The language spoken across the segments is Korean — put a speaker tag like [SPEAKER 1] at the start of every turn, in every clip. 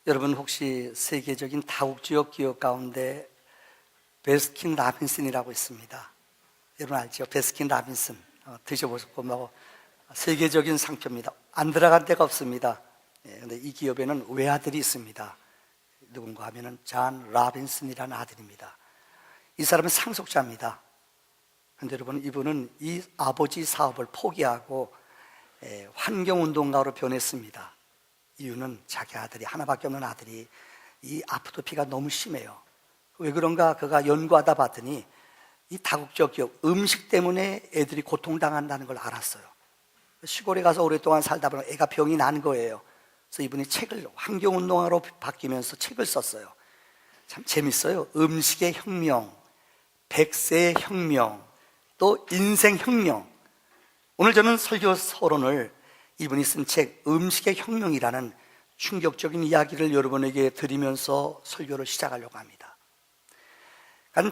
[SPEAKER 1] 여러분 혹시 세계적인 다국지역 기업 가운데 베스킨 라빈슨이라고 있습니다. 여러분 알죠? 베스킨 라빈슨 드셔보셨고 뭐 세계적인 상표입니다. 안 들어간 데가 없습니다. 그런데 이 기업에는 외아들이 있습니다. 누군가 하면은 존 라빈슨이라는 아들입니다. 이 사람은 상속자입니다. 그런데 여러분 이분은 이 아버지 사업을 포기하고 환경운동가로 변했습니다. 이유는 자기 아들이 하나밖에 없는 아들이 이 아토피가 너무 심해요. 왜 그런가 그가 연구하다 봤더니 이 다국적 기업 음식 때문에 애들이 고통당한다는 걸 알았어요. 시골에 가서 오랫동안 살다 보면 애가 병이 난 거예요. 그래서 이분이 책을 환경운동가로 바뀌면서 책을 썼어요. 참 재밌어요. 음식의 혁명, 백세의 혁명, 또 인생 혁명. 오늘 저는 설교 서론을 이분이 쓴 책 음식의 혁명이라는 충격적인 이야기를 여러분에게 드리면서 설교를 시작하려고 합니다.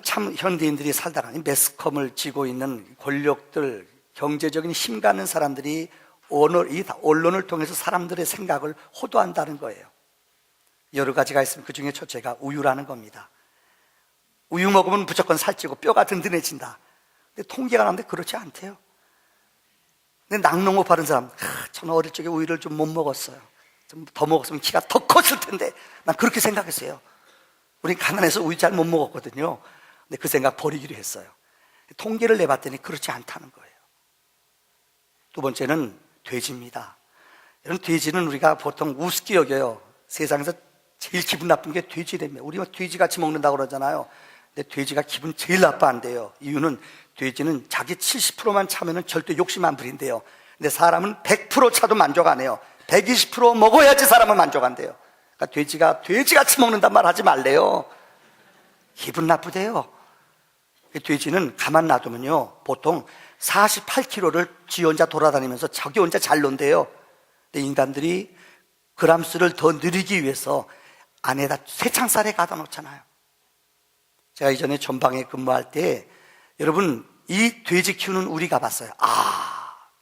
[SPEAKER 1] 참 현대인들이 살다가 매스컴을 쥐고 있는 권력들, 경제적인 힘 가는 사람들이 언론을 통해서 사람들의 생각을 호도한다는 거예요. 여러 가지가 있으면 그 중에 첫째가 우유라는 겁니다. 우유 먹으면 무조건 살찌고 뼈가 든든해진다. 근데 통계가 나오는데 그렇지 않대요. 근데 낙농업 하는 사람, 저는 어릴 적에 우유를 좀 못 먹었어요. 좀 더 먹었으면 키가 더 컸을 텐데 난 그렇게 생각했어요. 우린 가난해서 우유 잘 못 먹었거든요. 근데 그 생각 버리기로 했어요. 통계를 내봤더니 그렇지 않다는 거예요. 두 번째는 돼지입니다. 이런 돼지는 우리가 보통 우습게 여겨요. 세상에서 제일 기분 나쁜 게 돼지랍니다. 우리가 돼지같이 먹는다고 그러잖아요. 근데 돼지가 기분 제일 나빠한대요. 이유는 돼지는 자기 70%만 차면은 절대 욕심 안 부린대요. 근데 사람은 100% 차도 만족 안 해요. 120% 먹어야지 사람은 만족한대요. 그러니까 돼지가 돼지같이 먹는단 말 하지 말래요. 기분 나쁘대요. 돼지는 가만 놔두면요 보통 48km를 지 혼자 돌아다니면서 자기 혼자 잘 논대요. 근데 인간들이 그람수를 더 늘리기 위해서 안에다 쇠창살에 가다 놓잖아요. 제가 이전에 전방에 근무할 때 여러분 이 돼지 키우는 우리 가봤어요.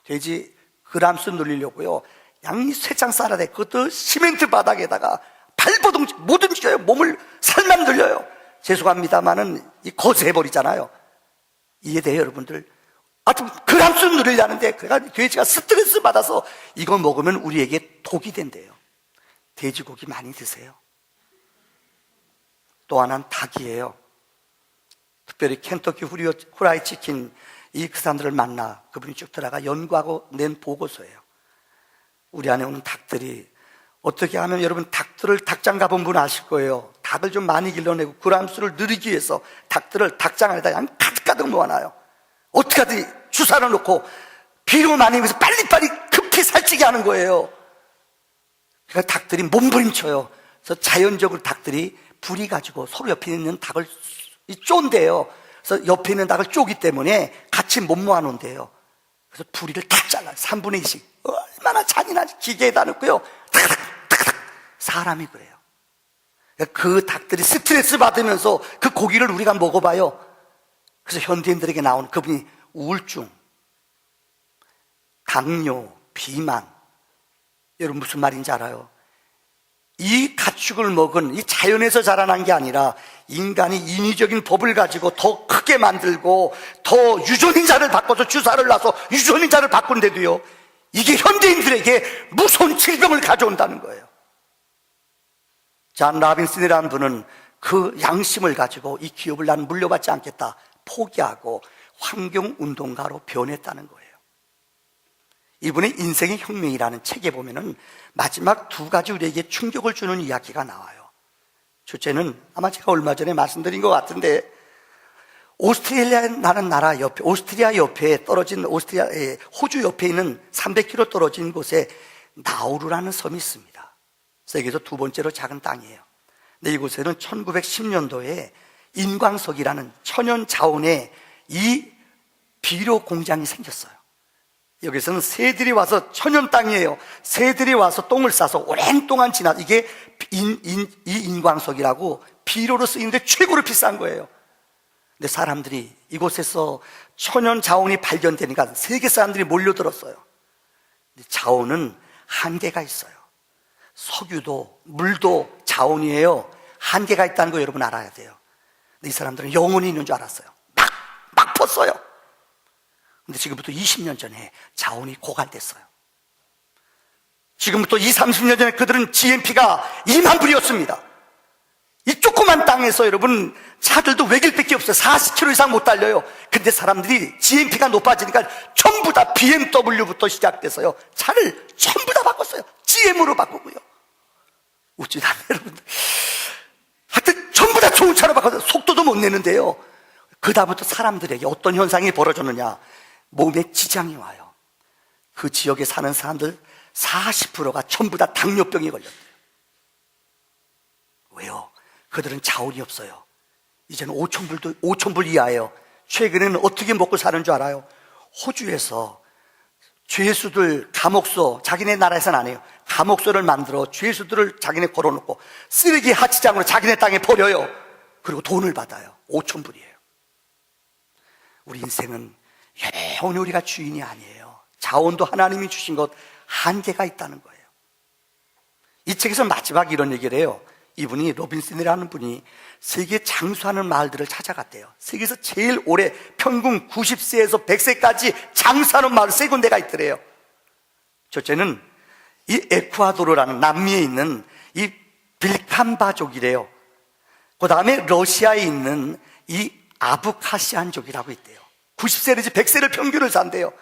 [SPEAKER 1] 돼지 그람수 늘리려고요 양이 쇠창살에 그것도 시멘트 바닥에다가 발버둥 못 움직여요. 몸을 살만 늘려요. 죄송합니다만은 이 거세해버리잖아요. 이해돼요 여러분들? 하여튼 그람수 누리려는데 그러니까 돼지가 스트레스 받아서 이거 먹으면 우리에게 독이 된대요. 돼지고기 많이 드세요. 또 하나는 닭이에요. 특별히 켄터키 후라이 치킨 그 사람들을 만나 그분이 쭉 들어가 연구하고 낸 보고서예요. 우리 안에 오는 닭들이 어떻게 하면 여러분 닭장 가본 분 아실 거예요. 닭을 좀 많이 길러내고 그람수를 늘리기 위해서 닭들을 닭장 안에다 그냥 가득가득 모아놔요. 어떻게 하든지 주사를 놓고 비료 많이 해서 빨리빨리 급히 살찌게 하는 거예요. 그러니까 닭들이 몸부림쳐요. 그래서 자연적으로 닭들이 불이 가지고 서로 옆에 있는 닭을 쫀대요. 그래서 옆에 있는 닭을 쪼기 때문에 같이 못 모아놓은대요. 그래서 부리를 다 잘라요. 3분의 2씩. 얼마나 잔인한지 기계에다 넣고요. 탁탁탁탁. 사람이 그래요. 그 닭들이 스트레스 받으면서 그 고기를 우리가 먹어봐요. 그래서 현대인들에게 나오는 그분이 우울증, 당뇨, 비만. 여러분 무슨 말인지 알아요? 이 가축을 먹은 이 자연에서 자라난 게 아니라 인간이 인위적인 법을 가지고 더 크게 만들고 더 유전인자를 바꿔서 주사를 놔서 유전인자를 바꾼데도요 이게 현대인들에게 무서운 질병을 가져온다는 거예요. 존 라빈슨이라는 분은 그 양심을 가지고 이 기업을 나는 물려받지 않겠다 포기하고 환경운동가로 변했다는 거예요. 이분의 인생의 혁명이라는 책에 보면은 마지막 두 가지 우리에게 충격을 주는 이야기가 나와요. 첫째는 아마 제가 얼마 전에 말씀드린 것 같은데 오스트레일리아라는 나라 옆에 오스트리아 옆에 떨어진 호주 옆에 있는 300km 떨어진 곳에 나우루라는 섬이 있습니다. 세계에서 두 번째로 작은 땅이에요. 근데 이곳에는 1910년도에 인광석이라는 천연 자원의 이 비료 공장이 생겼어요. 여기서는 새들이 와서 천연 땅이에요. 새들이 와서 똥을 싸서 오랜 동안 이게 이 인광석이라고 비료로 쓰이는데 최고로 비싼 거예요. 근데 사람들이 이곳에서 천연 자원이 발견되니까 세계 사람들이 몰려들었어요. 근데 자원은 한계가 있어요. 석유도 물도 자원이에요. 한계가 있다는 거 여러분 알아야 돼요. 근데 이 사람들은 영혼이 있는 줄 알았어요. 막 펐어요. 근데 지금부터 20년 전에 자원이 고갈됐어요. 지금부터 20, 30년 전에 그들은 GNP가 2만 불이었습니다. 이 조그만 땅에서 여러분 차들도 외길밖에 없어요. 40km 이상 못 달려요. 근데 사람들이 GNP가 높아지니까 전부 다 BMW부터 시작돼서요, 차를 전부 다 바꿨어요. GM으로 바꾸고요. 웃지도 않아요, 여러분들. 하여튼 전부 다 좋은 차로 바꿔서 속도도 못 내는데요, 그 다음부터 사람들에게 어떤 현상이 벌어졌느냐, 몸에 지장이 와요. 그 지역에 사는 사람들 40%가 전부 다 당뇨병에 걸렸대요. 왜요? 그들은 자원이 없어요. 이제는 5,000불 이하예요. 최근에는 어떻게 먹고 사는 줄 알아요? 호주에서 죄수들 감옥소, 자기네 나라에서는 안 해요. 감옥소를 만들어 죄수들을 자기네 걸어놓고 쓰레기 하치장으로 자기네 땅에 버려요. 그리고 돈을 받아요. 5,000불이에요. 우리 인생은 영원히 우리가 주인이 아니에요. 자원도 하나님이 주신 것 한계가 있다는 거예요. 이 책에서 마지막 이런 얘기를 해요. 이분이 로빈슨이라는 분이 세계 장수하는 마을들을 찾아갔대요. 세계에서 제일 오래 평균 90세에서 100세까지 장수하는 마을 3군데가 있더래요. 첫째는 이 에쿠아도르라는 남미에 있는 이 빌칸바족이래요. 그 다음에 러시아에 있는 이 아부카시안족이라고 있대요. 90세 내지 100세를 평균을 산대요.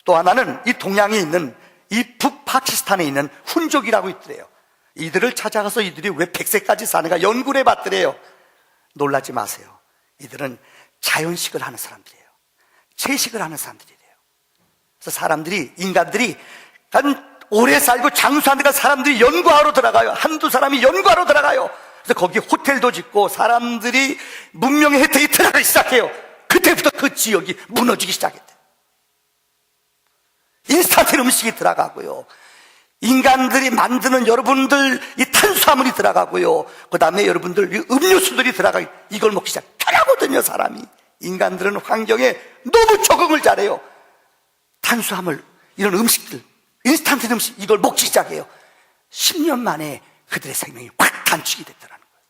[SPEAKER 1] 또 하나는 이 동양에 있는 이 북파키스탄에 있는 훈족이라고 있더래요. 이들을 찾아가서 이들이 왜 100세까지 사는가 연구를 해봤더래요. 놀라지 마세요. 이들은 자연식을 하는 사람들이에요. 채식을 하는 사람들이래요. 그래서 사람들이, 인간들이 한 오래 살고 장수하는 데가 사람들이 연구하러 들어가요. 한두 사람이 연구하러 들어가요. 그래서 거기 호텔도 짓고 사람들이 문명의 혜택이 들어가기 시작해요. 그때부터 그 지역이 무너지기 시작했대요. 인스턴트 음식이 들어가고요, 인간들이 만드는 여러분들 이 탄수화물이 들어가고요, 그 다음에 여러분들 이 음료수들이 들어가고, 이걸 먹기 시작하거든요. 사람이, 인간들은 환경에 너무 적응을 잘해요. 탄수화물, 이런 음식들, 인스턴트 음식, 이걸 먹기 시작해요. 10년 만에 그들의 생명이 확 단축이 됐더라는 거예요.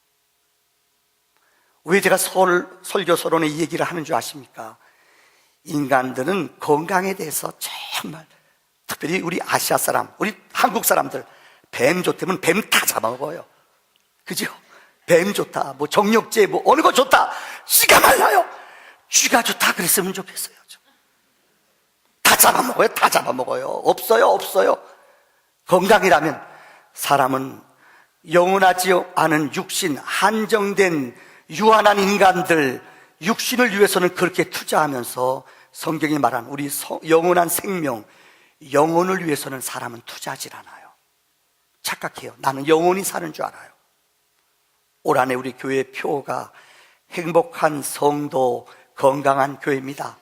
[SPEAKER 1] 왜 제가 설교서론에 이 얘기를 하는 줄 아십니까? 인간들은 건강에 대해서 정말, 특별히 우리 아시아 사람, 우리 한국 사람들, 뱀 좋다면 뱀 다 잡아먹어요. 그죠? 뱀 좋다, 뭐 정력제, 뭐 어느 거 좋다, 씨가 말라요. 쥐가 좋다 그랬으면 좋겠어요. 다 잡아먹어요. 다 잡아먹어요. 없어요. 건강이라면, 사람은 영원하지 않은 육신, 한정된 유한한 인간들, 육신을 위해서는 그렇게 투자하면서 성경이 말한 우리 영원한 생명, 영혼을 위해서는 사람은 투자하지 않아요. 착각해요. 나는 영원히 사는 줄 알아요. 올 한해 우리 교회 표가 행복한 성도, 건강한 교회입니다.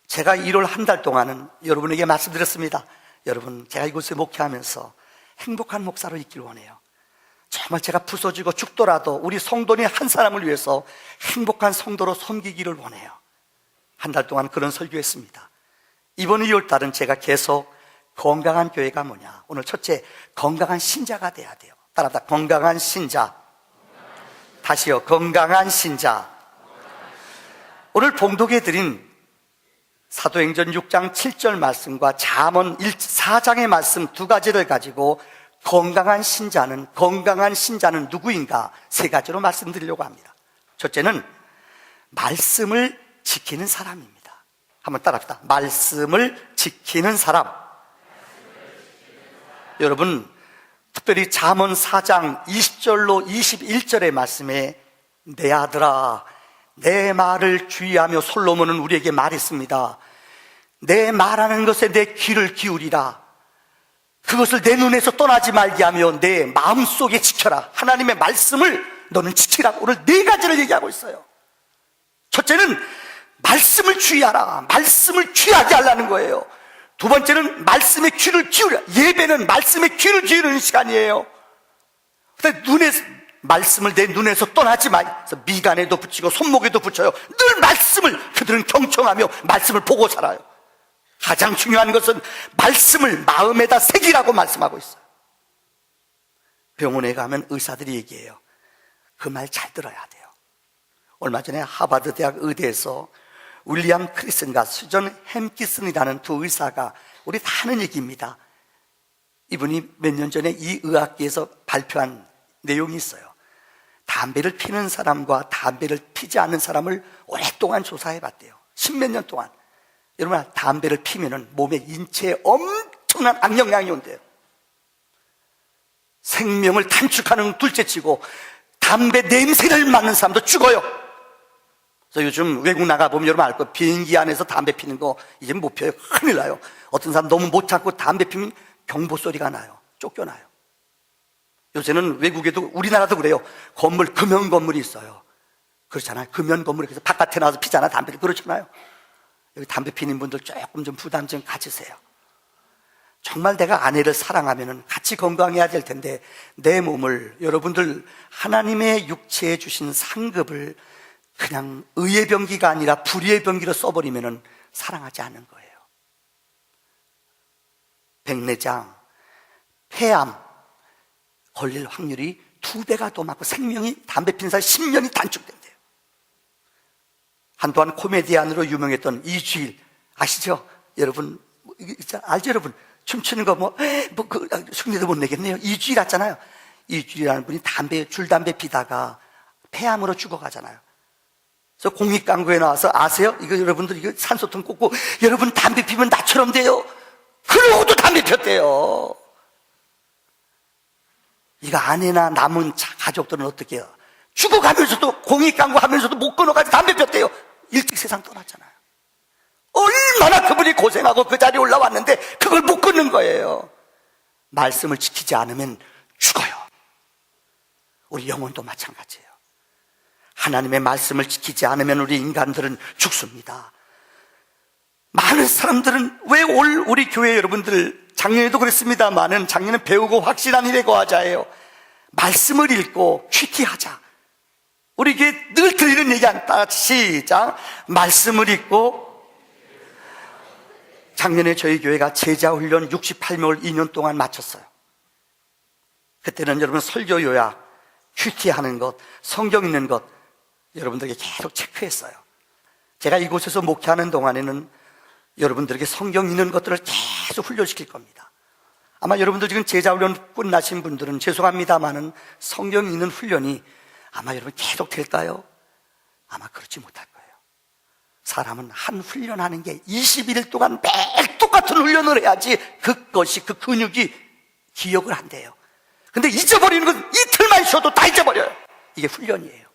[SPEAKER 1] 제가 1월 한 달 동안은 여러분에게 말씀드렸습니다. 여러분, 제가 이곳에 목회하면서 행복한 목사로 있길 원해요. 정말 제가 부서지고 죽더라도 우리 성도니 한 사람을 위해서 행복한 성도로 섬기기를 원해요. 한 달 동안 그런 설교했습니다. 이번 2월 달은 제가 계속 건강한 교회가 뭐냐, 오늘 첫째, 건강한 신자가 돼야 돼요. 따라합니다. 건강한 신자. 다시요. 건강한 신자. 오늘 봉독해 드린 사도행전 6장 7절 말씀과 잠언 4장의 말씀 두 가지를 가지고 건강한 신자는 누구인가 3가지로 말씀드리려고 합니다. 첫째는 말씀을 지키는 사람입니다. 한번 따라합시다. 말씀을 지키는 사람. 여러분, 특별히 잠언 4장 20절로 21절의 말씀에 내 아들아 내 말을 주의하며, 솔로몬은 우리에게 말했습니다. 내 말하는 것에 내 귀를 기울이라. 그것을 내 눈에서 떠나지 말게 하며 내 마음속에 지켜라. 하나님의 말씀을 너는 지키라고 오늘 4가지를 얘기하고 있어요. 첫째는 말씀을 주의하라. 말씀을 귀하게 하려는 거예요. 두 번째는 말씀의 귀를 기울여. 예배는 말씀의 귀를 기울이는 시간이에요. 말씀을 내 눈에서 떠나지 마. 미간에도 붙이고 손목에도 붙여요. 늘 말씀을, 그들은 경청하며 말씀을 보고 살아요. 가장 중요한 것은 말씀을 마음에다 새기라고 말씀하고 있어요. 병원에 가면 의사들이 얘기해요. 그 말 잘 들어야 돼요. 얼마 전에 하버드 대학 의대에서 윌리엄 크리슨과 수전 햄키슨이라는 두 의사가, 우리 다 아는 얘기입니다. 이분이 몇 년 전에 이 의학계에서 발표한 내용이 있어요. 담배를 피는 사람과 담배를 피지 않는 사람을 오랫동안 조사해 봤대요. 십몇 년 동안. 여러분, 담배를 피면은 몸에 인체에 엄청난 악영향이 온대요. 생명을 단축하는 둘째치고 담배 냄새를 맡는 사람도 죽어요. 그래서 요즘 외국 나가보면 여러분 알 거예요. 비행기 안에서 담배 피는 거 이제 못 펴요. 큰일 나요. 어떤 사람 너무 못 참고 담배 피면 경보 소리가 나요. 쫓겨나요. 요새는 외국에도, 우리나라도 그래요. 건물, 금연 건물이 있어요. 그렇잖아요. 금연 건물에 그래서 바깥에 나와서 피잖아, 담배를. 그렇잖아요. 여기 담배 피는 분들 조금 좀 부담 좀 가지세요. 정말 내가 아내를 사랑하면 같이 건강해야 될 텐데, 내 몸을, 여러분들 하나님의 육체에 주신 상급을 그냥 의의 병기가 아니라 불의의 병기로 써버리면 사랑하지 않는 거예요. 백내장, 폐암 걸릴 확률이 2배가 더 많고, 생명이 담배 피는 사람 10년이 단축된대요. 한동안 코미디언으로 유명했던 이주일 아시죠? 여러분 알죠? 여러분 춤추는 거 흉내도 못 내겠네요. 이주일 왔잖아요. 이주일이라는 분이 줄담배 피다가 폐암으로 죽어가잖아요. 그래서 공익광고에 나와서, 아세요? 이거 여러분들 이거 산소통 꽂고, 여러분 담배 피면 나처럼 돼요. 그러고도 담배 폈대요. 이거 아내나 남은 가족들은 어떻게 해요? 죽어가면서도, 공익광고 하면서도 못 끊어가지고 담배 폈대요. 일찍 세상 떠났잖아요. 얼마나 그분이 고생하고 그 자리에 올라왔는데 그걸 못 끊는 거예요. 말씀을 지키지 않으면 죽어요. 우리 영혼도 마찬가지예요. 하나님의 말씀을 지키지 않으면 우리 인간들은 죽습니다. 많은 사람들은 왜 우리 교회 여러분들, 작년에도 그랬습니다만은, 작년에 배우고 확실한 일에 거하자예요. 말씀을 읽고 큐티하자. 우리 교회 늘 드리는 얘기 한다. 시작. 말씀을 읽고. 작년에 저희 교회가 제자훈련 68명을 2년 동안 마쳤어요. 그때는 여러분 설교 요약, 큐티하는 것, 성경 읽는 것 여러분들에게 계속 체크했어요. 제가 이곳에서 목회하는 동안에는 여러분들에게 성경 읽는 것들을 계속 훈련시킬 겁니다. 아마 여러분들 지금 제자훈련 끝나신 분들은 죄송합니다만은 성경 읽는 훈련이 아마 여러분 계속 될까요? 아마 그렇지 못할 거예요. 사람은 한 훈련하는 게 21일 동안 매일 똑같은 훈련을 해야지 그것이, 그 근육이 기억을 한대요. 근데 잊어버리는 건 이틀만 쉬어도 다 잊어버려요. 이게 훈련이에요.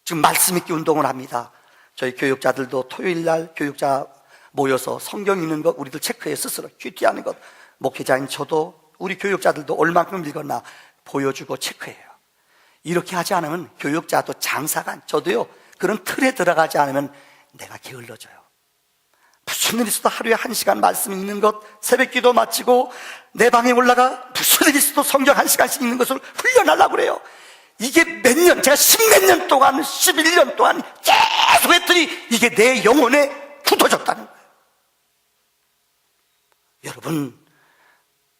[SPEAKER 1] 지금 말씀 읽기 운동을 합니다. 저희 교육자들도 토요일날 교육자 모여서 성경 읽는 것 우리들 체크해 스스로 큐티하는 것, 목회자인 저도 우리 교육자들도 얼만큼 읽었나 보여주고 체크해요. 이렇게 하지 않으면 교육자도 장사가, 저도요, 그런 틀에 들어가지 않으면 내가 게을러져요. 무슨 일 있어도 하루에 1시간 말씀 읽는 것, 새벽 기도 마치고 내 방에 올라가 무슨 일 있어도 성경 1시간씩 읽는 것을 훈련하려고 그래요. 이게 몇 년, 제가 10몇 년 동안, 11년 동안 계속 했더니 이게 내 영혼에 굳어졌다는 거예요. 여러분,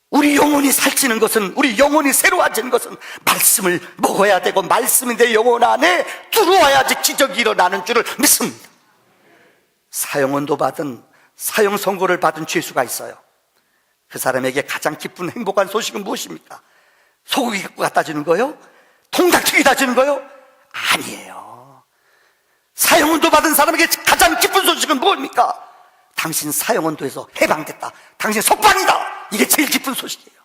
[SPEAKER 1] 우리 영혼이 살찌는 것은, 우리 영혼이 새로워지는 것은 말씀을 먹어야 되고, 말씀이 내 영혼 안에 들어와야지 기적이 일어나는 줄을 믿습니다. 사형언도 받은, 사형 선고를 받은 죄수가 있어요. 그 사람에게 가장 기쁜 행복한 소식은 무엇입니까? 소고기 갖고 갖다 주는 거요? 통닭튀기 다 주는 거요? 아니에요. 사형언도 받은 사람에게 가장 기쁜 소식은 무엇입니까? 당신 사형언도에서 해방됐다. 당신 석방이다. 이게 제일 기쁜 소식이에요.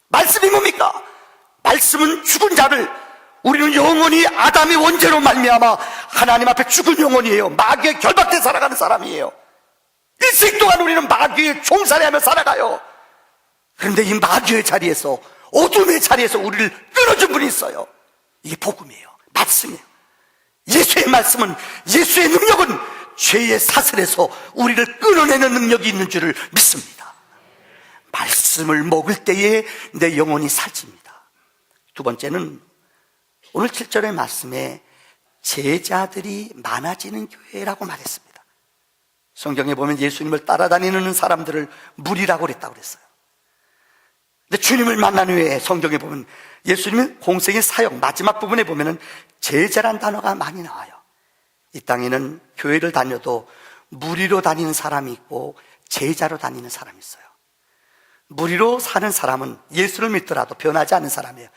[SPEAKER 1] 말씀이 뭡니까? 말씀은 죽은 자를, 우리는 영원히 아담의 원죄로 말미암아 하나님 앞에 죽은 영혼이에요. 마귀에 결박돼 살아가는 사람이에요. 일생 동안 우리는 마귀에 종살이하며 살아가요. 그런데 이 마귀의 자리에서, 어둠의 자리에서 우리를 끊어준 분이 있어요. 이게 복음이에요. 말씀이에요. 예수의 말씀은, 예수의 능력은 죄의 사슬에서 우리를 끊어내는 능력이 있는 줄을 믿습니다. 말씀을 먹을 때에 내 영혼이 살집니다. 두 번째는 오늘 7절의 말씀에 제자들이 많아지는 교회라고 말했습니다. 성경에 보면 예수님을 따라다니는 사람들을 무리라고 그랬다고 그랬어요. 근데 주님을 만난 후에 성경에 보면 예수님의 공생의 사역 마지막 부분에 보면은 제자란 단어가 많이 나와요. 이 땅에는 교회를 다녀도 무리로 다니는 사람이 있고 제자로 다니는 사람이 있어요. 무리로 사는 사람은 예수를 믿더라도 변하지 않는 사람이에요.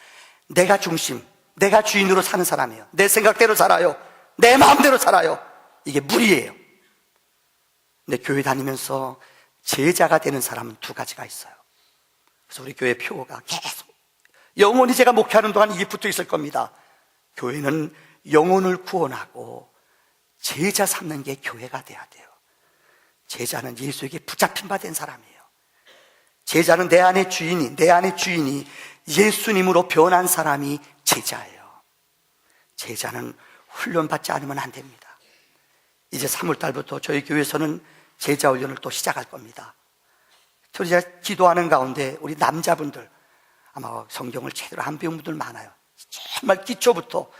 [SPEAKER 1] 내가 중심, 내가 주인으로 사는 사람이에요. 내 생각대로 살아요. 내 마음대로 살아요. 이게 무리예요. 근데 교회 다니면서 제자가 되는 사람은 두 가지가 있어요. 그래서 우리 교회 표가 계속 영원히 제가 목회하는 동안 이게 붙어 있을 겁니다. 교회는 영혼을 구원하고 제자 삼는 게 교회가 돼야 돼요. 제자는 예수에게 붙잡힌 바 된 사람이에요. 제자는 내 안의 주인이 예수님으로 변한 사람이 제자예요. 제자는 훈련받지 않으면 안 됩니다. 이제 3월달부터 저희 교회에서는 제자 훈련을 또 시작할 겁니다. 제가 기도하는 가운데 우리 남자분들 아마 성경을 제대로 안 배운 분들 많아요. 정말 기초부터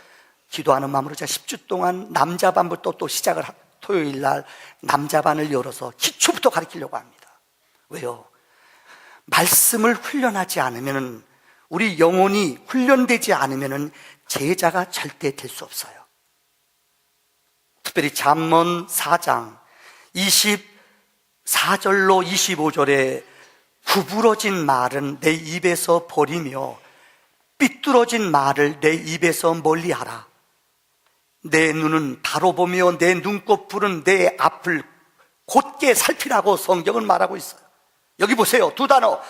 [SPEAKER 1] 기도하는 마음으로 제가 10주 동안 남자반부터 또 시작을 토요일 날 남자반을 열어서 기초부터 가르치려고 합니다. 왜요? 말씀을 훈련하지 않으면, 우리 영혼이 훈련되지 않으면 제자가 절대 될 수 없어요. 특별히 잠언 4장 24절로 25절에 구부러진 말은 내 입에서 버리며 삐뚤어진 말을 내 입에서 멀리하라. 내 눈은 바로 보며 내 눈꺼풀은 내 앞을 곧게 살피라고 성경은 말하고 있어요. 여기 보세요. 두 단어.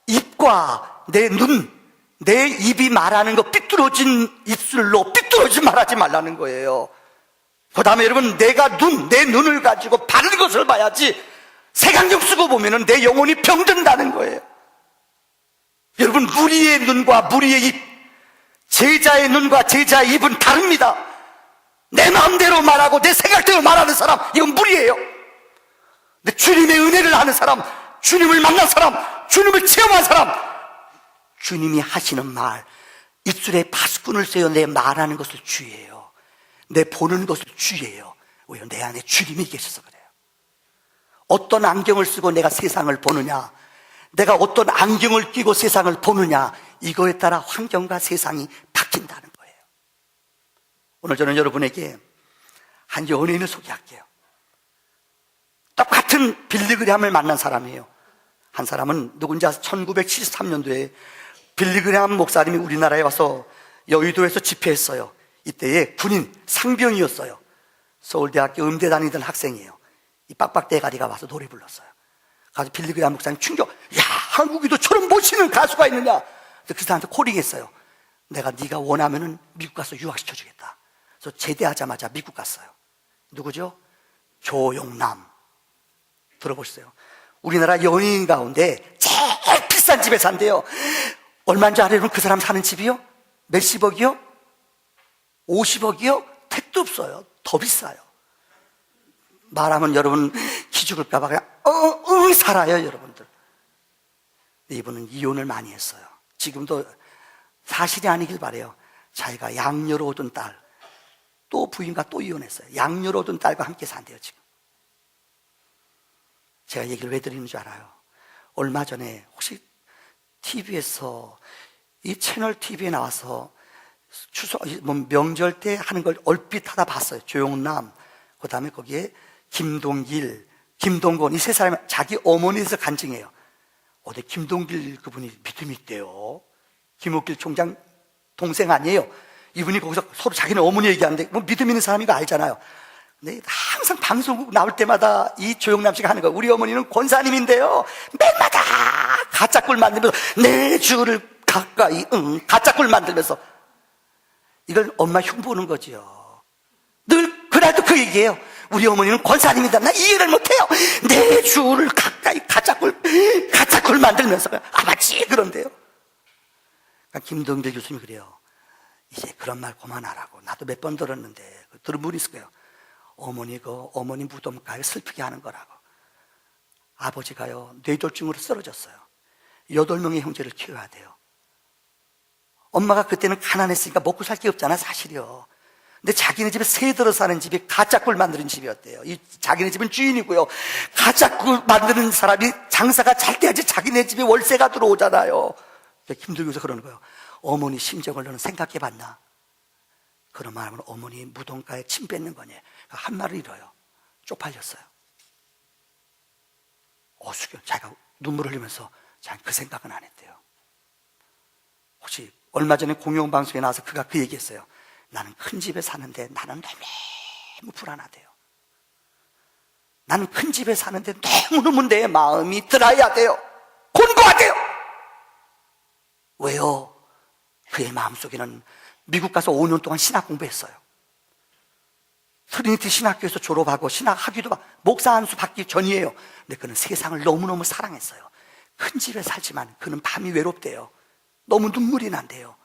[SPEAKER 1] 입과 내 눈, 내 입이 말하는 거 삐뚤어진 입술로 삐뚤어진 말하지 말라는 거예요. 그 다음에 여러분, 내 눈을 가지고 바른 것을 봐야지 색안경 쓰고 보면은 내 영혼이 병든다는 거예요. 여러분, 무리의 눈과 무리의 입, 제자의 눈과 제자의 입은 다릅니다. 내 마음대로 말하고 내 생각대로 말하는 사람, 이건 무리예요. 근데 주님의 은혜를 아는 사람, 주님을 만난 사람, 주님을 체험한 사람, 주님이 하시는 말, 입술에 파수꾼을 세워 내 말하는 것을 주의해요. 내 보는 것을 주의해요. 왜요? 내 안에 주님이 계셔서 그래요. 어떤 안경을 쓰고 내가 세상을 보느냐, 내가 어떤 안경을 끼고 세상을 보느냐, 이거에 따라 환경과 세상이 바뀐다는 거예요. 오늘 저는 여러분에게 한 연예인을 소개할게요. 똑같은 빌리그램을 만난 사람이에요. 한 사람은 누군지 아세요? 1973년도에 빌리그램 목사님이 우리나라에 와서 여의도에서 집회했어요. 이때에 군인 상병이었어요. 서울대학교 음대 다니던 학생이에요. 이 빡빡대가리가 와서 노래 불렀어요. 가서 빌리그램 목사님 충격. 야, 한국에도 저런 멋있는 가수가 있느냐. 그 사람한테 코링했어요. 내가 네가 원하면은 미국 가서 유학시켜주겠다. 그래서 제대하자마자 미국 갔어요. 누구죠? 조용남. 들어보시죠. 우리나라 연예인 가운데 제일 비싼 집에 산대요. 얼마인 줄 알아요? 그 사람 사는 집이요? 몇십억이요? 50억이요? 택도 없어요. 더 비싸요. 말하면 여러분 기죽을까봐 그냥 살아요, 여러분들. 이분은 이혼을 많이 했어요. 지금도 사실이 아니길 바래요. 자기가 양녀로 오던 딸, 또 부인과 또 이혼했어요. 양녀로 오던 딸과 함께 산대요, 지금. 제가 얘기를 왜 드리는 줄 알아요? 얼마 전에 혹시 TV에서, 이 채널 TV에 나와서 명절 때 하는 걸 얼핏 하다 봤어요. 조용남, 그 다음에 거기에 김동길, 김동건, 이 세 사람이 자기 어머니에서 간증해요. 어디 김동길 그분이 믿음이 있대요. 김옥길 총장 동생 아니에요. 이분이 거기서 서로 자기는 어머니 얘기하는데 뭐 믿음 있는 사람인 거 알잖아요. 근데 항상 방송국 나올 때마다 이 조용남 씨가 하는 거예요. 우리 어머니는 권사님인데요, 맨마다 가짜꿀 만들면서 내 주를 가까이 가짜꿀 만들면서, 이걸 엄마 흉보는 거죠. 늘 그날도 그 얘기예요. 우리 어머니는 권사님이다. 나 이해를 못해요. 내 주를 가까이 가짜꿀 만들면서. 아마치 그런데요. 그러니까 김동길 교수님이 그래요. 이제 그런 말 그만하라고. 나도 몇 번 들었는데 들은 분이 있을 거예요. 어머니 무덤가에 슬프게 하는 거라고. 아버지가요, 뇌졸중으로 쓰러졌어요. 8명의 형제를 키워야 돼요. 엄마가 그때는 가난했으니까 먹고 살 게 없잖아, 사실이요. 근데 자기네 집에 새 들어 사는 집이 가짜 꿀 만드는 집이었대요. 이 자기네 집은 주인이고요. 가짜 꿀 만드는 사람이 장사가 잘 돼야지 자기네 집에 월세가 들어오잖아요. 힘들고서 그러는 거예요. 어머니 심정을 너는 생각해 봤나? 그런 말하면 어머니 무덤가에 침 뱉는 거니. 한 말을 잃어요. 쪽팔렸어요. 자기가 눈물을 흘리면서 자기 그 생각은 안 했대요. 혹시 얼마 전에 공영방송에 나와서 그가 그 얘기했어요. 나는 큰 집에 사는데 나는 너무 불안하대요. 나는 큰 집에 사는데 너무너무 내 마음이 드라이야 돼요. 곤고하대요. 왜요? 그의 마음속에는 미국 가서 5년 동안 신학 공부했어요. 트리니티 신학교에서 졸업하고 신학학위도 목사 안수 받기 전이에요. 근데 그는 세상을 너무너무 사랑했어요. 큰 집에 살지만 그는 밤이 외롭대요. 너무 눈물이 난대요.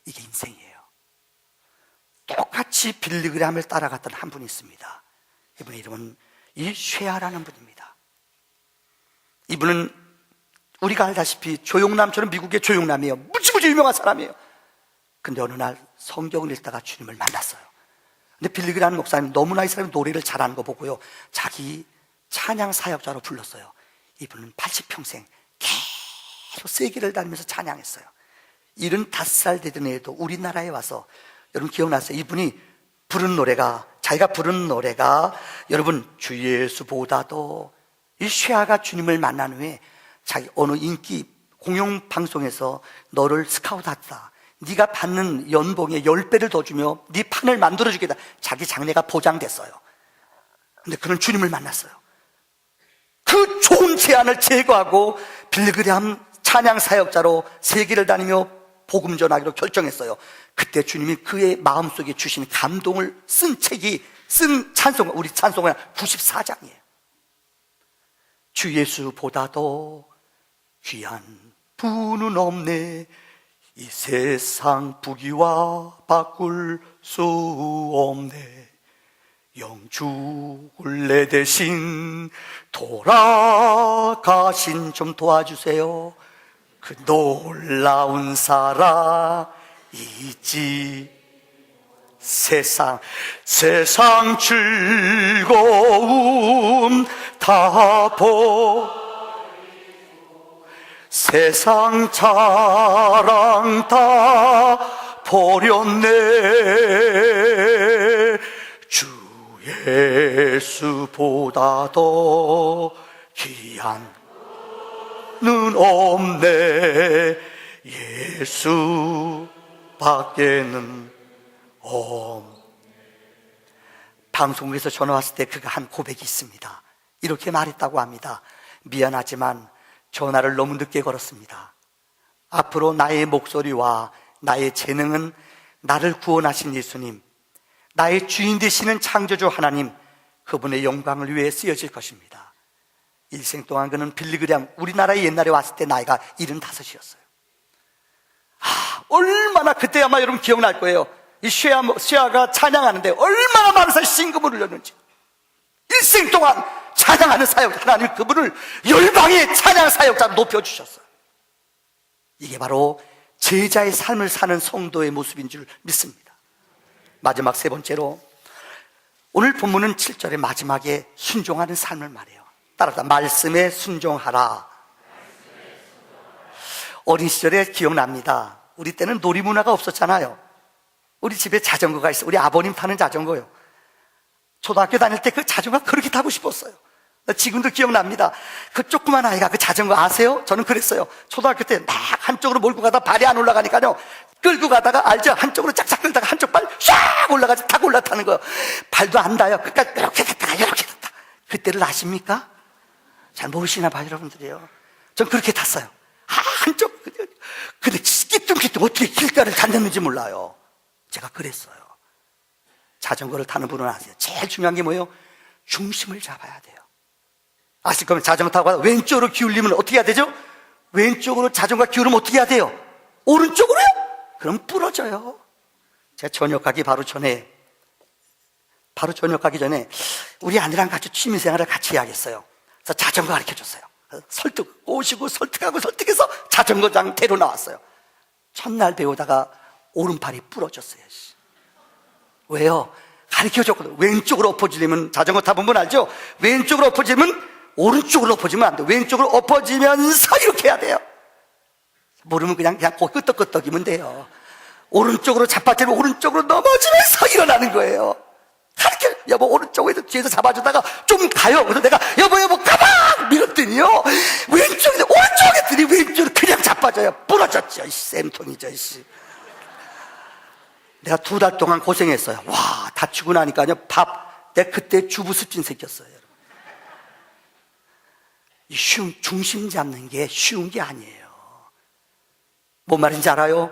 [SPEAKER 1] 이게 인생이에요. 똑같이 빌리그램을 따라갔던 한 분이 있습니다. 이분의 이름은 이 쉐아라는 분입니다. 이분은 우리가 알다시피 조용남처럼 미국의 조용남이에요. 무지무지 유명한 사람이에요. 근데 어느 날 성경을 읽다가 주님을 만났어요. 근데 빌리그램 목사님 너무나 이 사람이 노래를 잘하는 거 보고요, 자기 찬양 사역자로 불렀어요. 이분은 80평생 계속 세계를 다니면서 찬양했어요. 75살 되던 해에도 우리나라에 와서, 여러분 기억나세요? 이분이 부른 노래가, 자기가 부른 노래가 여러분 주 예수보다도, 이 쉐아가 주님을 만난 후에 자기 어느 인기 공영방송에서 너를 스카우트했다, 네가 받는 연봉의 10배를 더 주며 네 판을 만들어주겠다, 자기 장래가 보장됐어요. 근데 그는 주님을 만났어요. 그 좋은 제안을 제거하고 빌리그램 찬양 사역자로 세계를 다니며 복음 전하기로 결정했어요. 그때 주님이 그의 마음속에 주신 감동을 쓴 책이, 쓴 찬송, 우리 찬송은 94장이에요. 주 예수보다도 귀한 분은 없네, 이 세상 부귀와 바꿀 수 없네, 영죽을 내 대신 돌아가신, 좀 도와주세요. 그 놀라운 사랑 있지. 세상 즐거움 다 세상 자랑 다 버렸네. 주 예수보다도 귀한 는 없네, 예수밖에는 없네. 방송국에서 전화 왔을 때 그가 한 고백이 있습니다. 이렇게 말했다고 합니다. 미안하지만 전화를 너무 늦게 걸었습니다. 앞으로 나의 목소리와 나의 재능은 나를 구원하신 예수님, 나의 주인 되시는 창조주 하나님, 그분의 영광을 위해 쓰여질 것입니다. 일생 동안 그는 빌리그램, 우리나라에 옛날에 왔을 때 나이가 75이었어요. 얼마나, 그때 아마 여러분 기억날 거예요. 이 쉐아가 찬양하는데 얼마나 많은 사람이 신금을 흘렸는지. 일생 동안 찬양하는 사역자, 하나님 그분을 열방의 찬양 사역자로 높여주셨어요. 이게 바로 제자의 삶을 사는 성도의 모습인 줄 믿습니다. 마지막 세 번째로, 오늘 본문은 7절의 마지막에 순종하는 삶을 말해요. 따라서 말씀에 순종하라. 어린 시절에 기억납니다. 우리 때는 놀이문화가 없었잖아요. 우리 집에 자전거가 있어요. 우리 아버님 타는 자전거요. 초등학교 다닐 때 그 자전거 그렇게 타고 싶었어요. 지금도 기억납니다. 그 조그만 아이가 그 자전거 아세요? 저는 그랬어요. 초등학교 때 막 한쪽으로 몰고 가다 발이 안 올라가니까요, 끌고 가다가, 알죠? 한쪽으로 짝짝 끌다가 한쪽 발 샥 올라가지, 타고 올라타는 거예요. 발도 안 닿아요. 끝까지 이렇게 됐다가 이렇게 됐다. 그때를 아십니까? 잘 모르시나 봐요, 여러분들이요. 전 그렇게 탔어요. 한쪽. 근데 끼뚱끼뚱 어떻게 길가를 다녔는지 몰라요. 제가 그랬어요. 자전거를 타는 분은 아세요? 제일 중요한 게 뭐예요? 중심을 잡아야 돼요. 아실 거면 자전거 타고 가다 왼쪽으로 기울이면 어떻게 해야 되죠? 왼쪽으로 자전거 기울이면 어떻게 해야 돼요? 오른쪽으로요? 그럼 부러져요. 제가 전역하기 바로 전에 우리 아내랑 같이 취미생활을 같이 해야겠어요. 그래서 자전거 가르쳐줬어요. 꼬시고 설득해서 자전거장 데려 나왔어요. 첫날 배우다가 오른팔이 부러졌어요. 왜요? 가르쳐줬거든. 왼쪽으로 엎어지려면, 자전거 타본 분 알죠? 왼쪽으로 엎어지면 오른쪽으로 엎어지면 안 돼. 왼쪽으로 엎어지면서 이렇게 해야 돼요. 모르면 그냥 거기 끄떡끄떡이면 돼요. 오른쪽으로 자빠지면 오른쪽으로 넘어지면서 일어나는 거예요. 가르쳐, 여보, 오른쪽에서 뒤에서 잡아주다가 좀 가요. 그래서 내가, 여보, 가만! 밀었더니요. 오른쪽에 들이 왼쪽으로 그냥 자빠져요. 부러졌죠. 쌤통이죠, 이씨. 내가 2달 동안 고생했어요. 와, 다치고 나니까요. 내가 그때 주부습진 생겼어요. 중심 잡는 게 쉬운 게 아니에요. 뭔 말인지 알아요?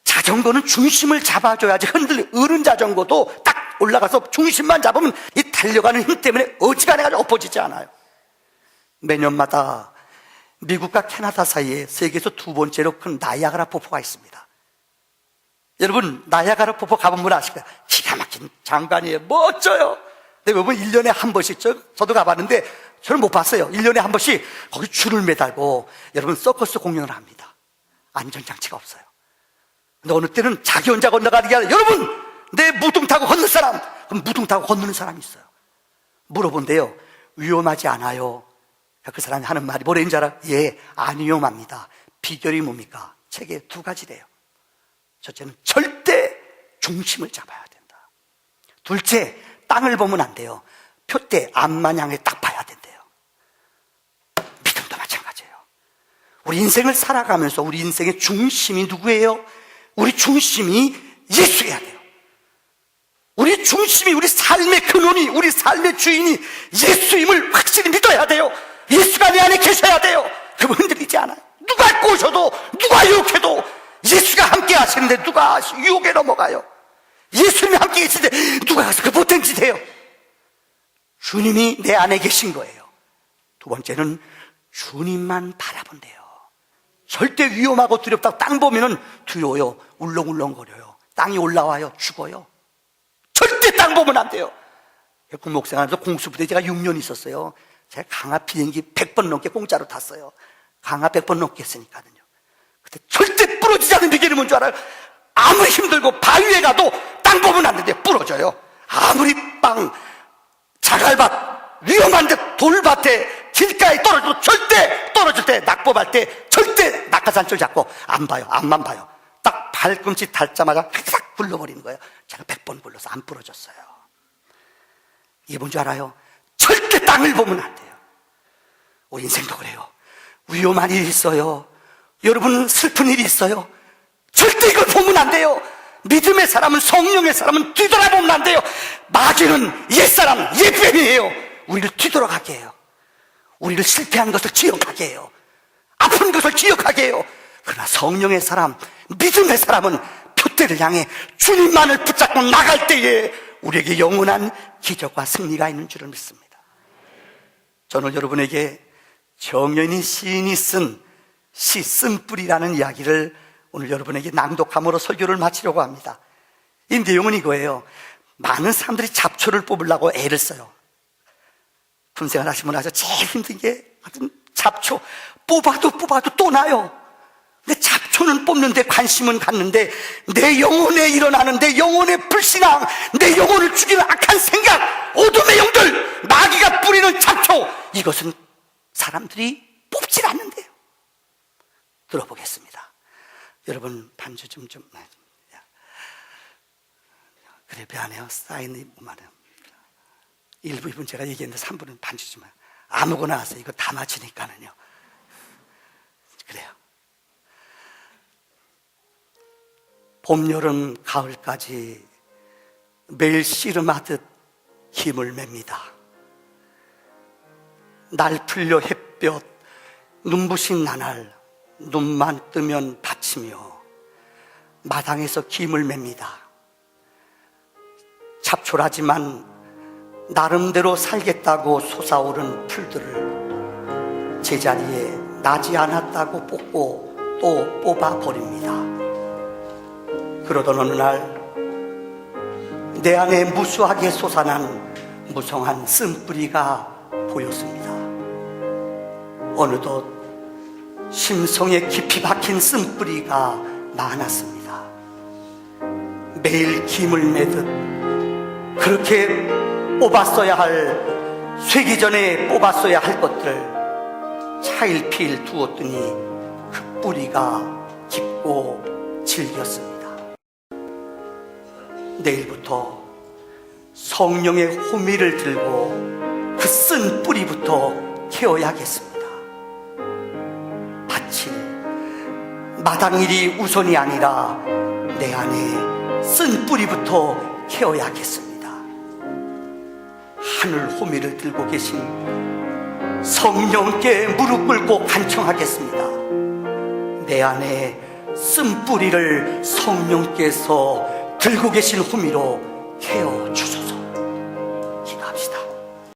[SPEAKER 1] 자전거는 중심을 잡아줘야지 어른 자전거도 딱 올라가서 중심만 잡으면 이 달려가는 힘 때문에 어지간해가지고 엎어지지 않아요. 매년마다 미국과 캐나다 사이에 세계에서 2번째로 큰 나이아가라 폭포가 있습니다. 여러분, 나이아가라 폭포 가본 분 아실 거예요. 기가 막힌 장관이에요. 멋져요. 근데 여러분, 1년에 한 번씩, 저도 가봤는데 저는 못 봤어요. 1년에 한 번씩 거기 줄을 매달고 여러분 서커스 공연을 합니다. 안전장치가 없어요. 근데 어느 때는 자기 혼자 건너가는 게 아니라, 여러분, 내 무등 타고 건널 사람, 그럼 무등 타고 건너는 사람이 있어요. 물어본대요. 위험하지 않아요? 그 사람이 하는 말이 뭐라는지 알아? 예, 안 위험합니다. 비결이 뭡니까? 책에 2가지래요. 첫째는 절대 중심을 잡아야 된다. 둘째, 땅을 보면 안 돼요. 표대 앞만 향해 딱 봐야 된대요. 믿음도 마찬가지예요. 우리 인생을 살아가면서 우리 인생의 중심이 누구예요? 우리 중심이 예수여야 돼요. 우리 중심이, 우리 삶의 근원이, 우리 삶의 주인이 예수임을 확실히 믿어야 돼요. 예수가 내 안에 계셔야 돼요. 그분 흔들리지 않아요. 누가 꼬셔도, 누가 유혹해도 예수가 함께 하시는데 누가 유혹에 넘어가요? 예수님이 함께 계시는데 누가 가서 그 못된 짓 해요? 주님이 내 안에 계신 거예요. 2번째는 주님만 바라본대요. 절대 위험하고 두렵다고 땅 보면은 두려워요. 울렁울렁거려요. 땅이 올라와요. 죽어요. 절대 땅 보면 안 돼요. 군목생활에서 공수부대 제가 6년 있었어요. 제가 강화 비행기 100번 넘게 공짜로 탔어요. 강화 100번 넘게 했으니까요. 근데 절대 부러지지 않는 비결이 뭔 줄 알아요? 아무리 힘들고 바위에 가도 땅 보면 안 되는데 부러져요. 아무리 자갈밭, 위험한데 돌밭에 길가에 떨어져도 절대 떨어질 때, 낙법할 때 절대 낙하산줄 잡고 안 봐요. 앞만 봐요. 딱 발꿈치 닿자마자 싹 굴러버리는 거예요. 제가 100번 굴러서 안 부러졌어요. 이게 뭔 줄 알아요? 절대 땅을 보면 안 돼요. 우리 인생도 그래요. 위험한 일이 있어요. 여러분, 슬픈 일이 있어요. 절대 이걸 보면 안 돼요. 믿음의 사람은, 성령의 사람은 뒤돌아보면 안 돼요. 마귀는 옛사람, 옛뱀이에요. 우리를 뒤돌아가게 해요. 우리를 실패한 것을 기억하게 해요. 아픈 것을 기억하게 해요. 그러나 성령의 사람, 믿음의 사람은 표대를 향해 주님만을 붙잡고 나갈 때에 우리에게 영원한 기적과 승리가 있는 줄을 믿습니다. 저는 여러분에게 정연희 시인이 쓴 시 쓴뿌리라는 이야기를 오늘 여러분에게 낭독함으로 설교를 마치려고 합니다. 이 내용은 이거예요. 많은 사람들이 잡초를 뽑으려고 애를 써요. 군생활 하시면 아주 제일 힘든 게 하여튼 잡초 뽑아도 또 나요. 근데 잡초는 뽑는데 관심은 갖는데 내 영혼에 일어나는 내 영혼의 불신앙, 내 영혼을 죽이는 악한 생각, 어둠의 영들, 마귀가 뿌리는 잡초, 이것은 사람들이 뽑질 않는데요. 들어보겠습니다. 여러분 반주 좀 그래, 미안해요. 사인이 많아요. 1부, 2분 제가 얘기했는데 3부는 반주 좀 아무거나 하세요. 이거 다 맞추니까는요. 그래요. 봄, 여름, 가을까지 매일 씨름하듯 힘을 맵니다. 날 풀려 햇볕, 눈부신 나날, 눈만 뜨면 다치며 마당에서 김을 맵니다. 잡초라지만 나름대로 살겠다고 솟아오른 풀들을 제자리에 나지 않았다고 뽑고 또 뽑아버립니다. 그러던 어느 날 내 안에 무수하게 솟아난 무성한 쓴뿌리가 보였습니다. 어느덧 심성에 깊이 박힌 쓴뿌리가 많았습니다. 매일 김을 매듯 그렇게 뽑았어야 할, 쇠기 전에 뽑았어야 할 것들 차일피일 두었더니 그 뿌리가 깊고 질겼습니다. 내일부터 성령의 호미를 들고 그 쓴 뿌리부터 캐어야겠습니다. 밭일, 마당일이 우선이 아니라 내 안에 쓴 뿌리부터 캐어야겠습니다. 하늘 호미를 들고 계신 성령께 무릎 꿇고 간청하겠습니다. 내 안에 쓴 뿌리를 성령께서 들고 계신 호미로 캐어 주소서.